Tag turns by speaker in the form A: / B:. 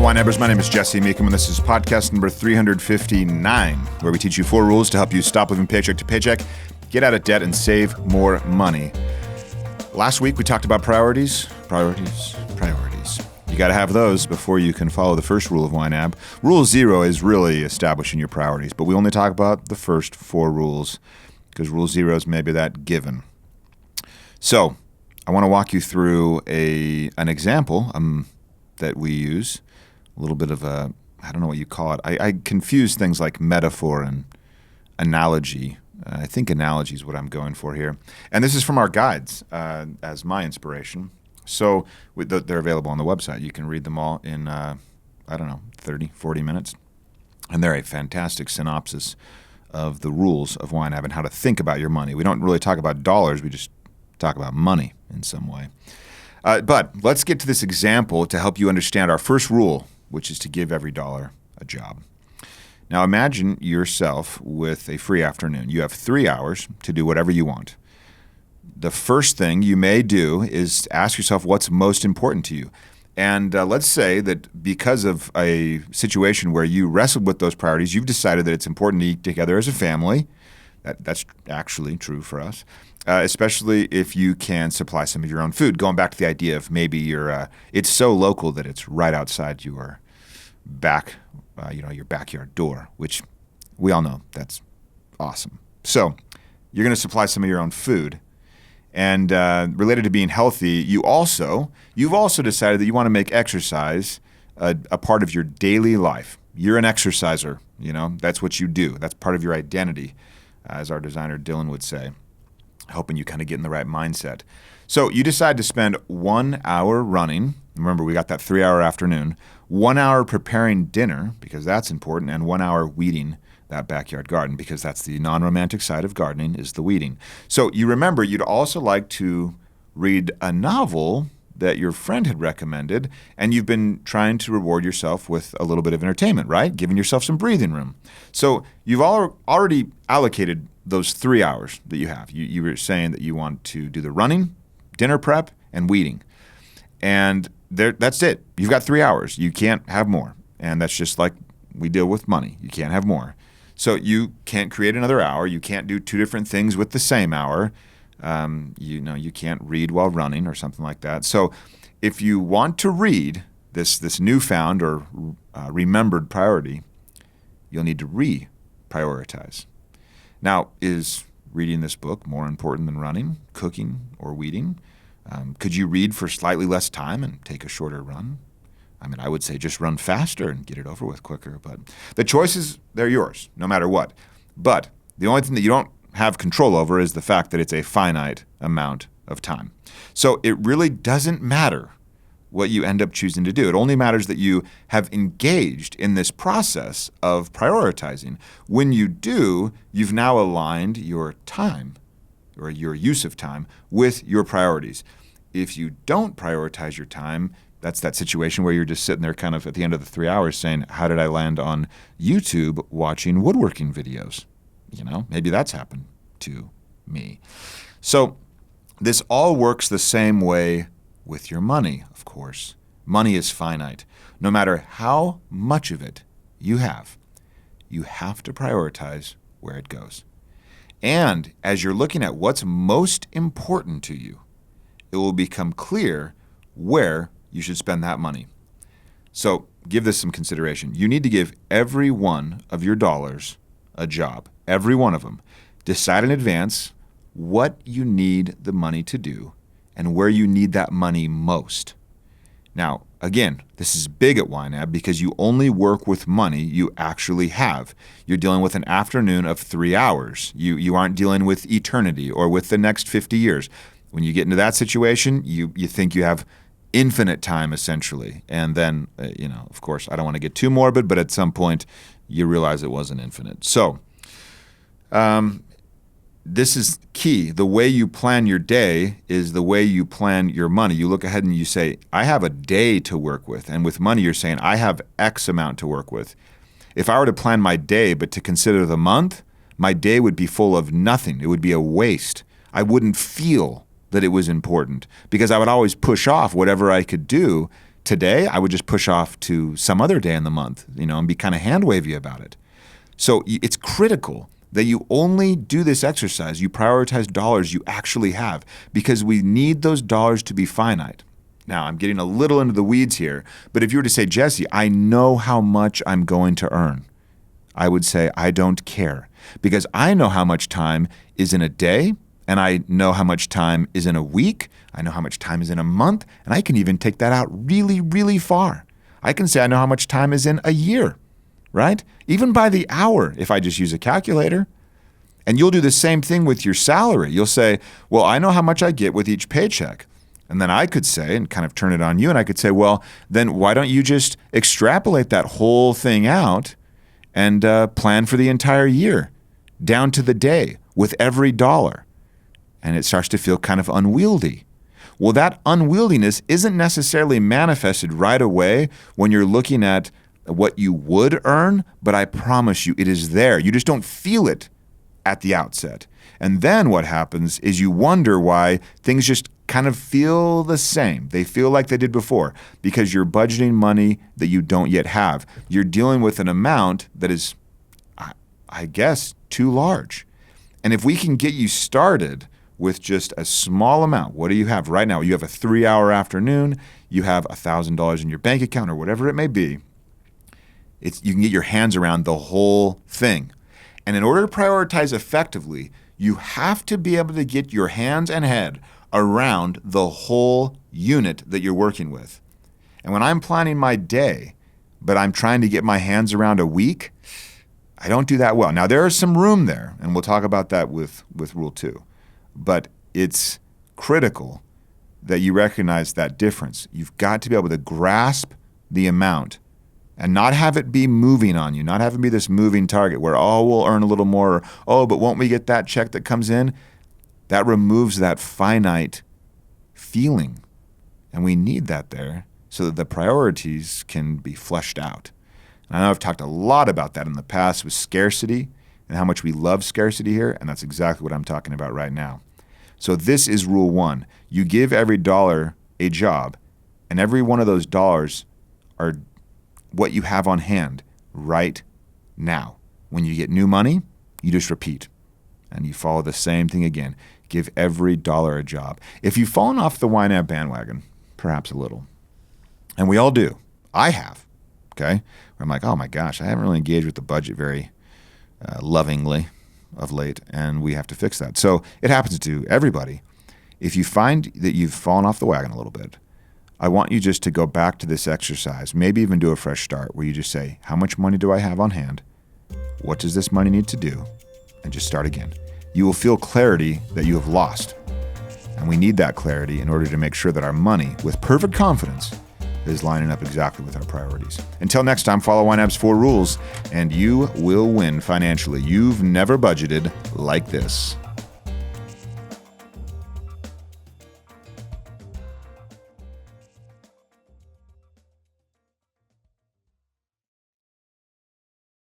A: YNABers. My name is Jesse Meekum, and this is podcast number 359, where we teach you 4 rules to help you stop living paycheck to paycheck, get out of debt, and save more money. Last week, we talked about priorities. You got to have those before you can follow the first rule of YNAB. Rule 0 is really establishing your priorities, but we only talk about the first 4 rules because rule 0 is maybe that given. So I want to walk you through an example that we use, a little bit of a, I don't know what you call it. I confuse things like metaphor and analogy. I think analogy is what I'm going for here. And this is from our guides as my inspiration. So they're available on the website. You can read them all in, 30, 40 minutes. And they're a fantastic synopsis of the rules of YNAB and how to think about your money. We don't really talk about dollars. We just talk about money in some way. But let's get to this example to help you understand our first rule, which is to give every dollar a job. Now imagine yourself with a free afternoon. You have 3 hours to do whatever you want. The first thing you may do is ask yourself what's most important to you. And let's say that because of a situation where you wrestled with those priorities, you've decided that it's important to eat together as a family. That's actually true for us, especially if you can supply some of your own food. Going back to the idea of maybe it's so local that it's right outside your your backyard door, which we all know that's awesome. So you're going to supply some of your own food. And related to being healthy, you've also decided that you want to make exercise a part of your daily life. You're an exerciser, that's what you do. That's part of your identity, as our designer Dylan would say, helping you kind of get in the right mindset. So you decide to spend 1 hour running. Remember, we got that 3-hour afternoon. 1 hour preparing dinner, because that's important, and 1 hour weeding that backyard garden, because that's the non-romantic side of gardening, is the weeding. So you remember you'd also like to read a novel that your friend had recommended, and you've been trying to reward yourself with a little bit of entertainment, right? Giving yourself some breathing room. So you've already allocated those 3 hours that you have. You were saying that you want to do the running, dinner prep, and weeding. And that's it. You've got 3 hours. You can't have more. And that's just like we deal with money. You can't have more. So you can't create another hour. You can't do 2 different things with the same hour. You can't read while running or something like that. So if you want to read this newfound or remembered priority, you'll need to reprioritize. Now, is reading this book more important than running, cooking, or weeding? Could you read for slightly less time and take a shorter run? I would say just run faster and get it over with quicker. But the choices, they're yours, no matter what. But the only thing that you don't have control over is the fact that it's a finite amount of time. So it really doesn't matter what you end up choosing to do. It only matters that you have engaged in this process of prioritizing. When you do, you've now aligned your time or your use of time with your priorities. If you don't prioritize your time, that's that situation where you're just sitting there kind of at the end of the 3 hours saying, how did I land on YouTube watching woodworking videos? Maybe that's happened to me. So this all works the same way with your money, of course. Money is finite. No matter how much of it you have to prioritize where it goes. And as you're looking at what's most important to you, it will become clear where you should spend that money. So give this some consideration. You need to give every one of your dollars a job, every one of them. Decide in advance what you need the money to do and where you need that money most. Now, again, this is big at YNAB because you only work with money you actually have. You're dealing with an afternoon of 3 hours. You aren't dealing with eternity or with the next 50 years. When you get into that situation, you think you have infinite time, essentially. And then, of course, I don't want to get too morbid, but at some point, you realize it wasn't infinite. So this is key. The way you plan your day is the way you plan your money. You look ahead and you say, I have a day to work with. And with money, you're saying, I have X amount to work with. If I were to plan my day, but to consider the month, my day would be full of nothing. It would be a waste. I wouldn't feel that it was important because I would always push off whatever I could do today, I would just push off to some other day in the month, and be kind of hand wavy about it. So it's critical that you only do this exercise. You prioritize dollars you actually have, because we need those dollars to be finite. Now, I'm getting a little into the weeds here, but if you were to say, Jesse, I know how much I'm going to earn, I would say, I don't care, because I know how much time is in a day, and I know how much time is in a week. I know how much time is in a month, and I can even take that out really, really far. I can say I know how much time is in a year, right? Even by the hour, if I just use a calculator. And you'll do the same thing with your salary. You'll say, well, I know how much I get with each paycheck. And then I could say, and kind of turn it on you, and I could say, well, then why don't you just extrapolate that whole thing out and plan for the entire year, down to the day, with every dollar? And it starts to feel kind of unwieldy. Well, that unwieldiness isn't necessarily manifested right away when you're looking at what you would earn, but I promise you it is there. You just don't feel it at the outset. And then what happens is you wonder why things just kind of feel the same. They feel like they did before, because you're budgeting money that you don't yet have. You're dealing with an amount that is, I guess, too large. And if we can get you started with just a small amount, what do you have right now? You have a 3-hour afternoon, you have $1,000 in your bank account or whatever it may be. You can get your hands around the whole thing. And in order to prioritize effectively, you have to be able to get your hands and head around the whole unit that you're working with. And when I'm planning my day, but I'm trying to get my hands around a week, I don't do that well. Now, there is some room there, and we'll talk about that with Rule 2. But it's critical that you recognize that difference. You've got to be able to grasp the amount and not have it be moving on you, not have it be this moving target where, oh, we'll earn a little more, or, oh, but won't we get that check that comes in? That removes that finite feeling. And we need that there so that the priorities can be fleshed out. And I know I've talked a lot about that in the past with scarcity and how much we love scarcity here, and that's exactly what I'm talking about right now. So this is Rule 1. You give every dollar a job, and every one of those dollars are what you have on hand right now. When you get new money, you just repeat, and you follow the same thing again. Give every dollar a job. If you've fallen off the YNAB bandwagon, perhaps a little, and we all do, I have, okay? I'm like, oh my gosh, I haven't really engaged with the budget very lovingly of late, and we have to fix that. So it happens to everybody. If you find that you've fallen off the wagon a little bit, I want you just to go back to this exercise, maybe even do a fresh start where you just say, how much money do I have on hand? What does this money need to do? And just start again. You will feel clarity that you have lost. And we need that clarity in order to make sure that our money, with perfect confidence, is lining up exactly with our priorities. Until next time, follow YNAB's 4 rules, and you will win financially. You've never budgeted like this.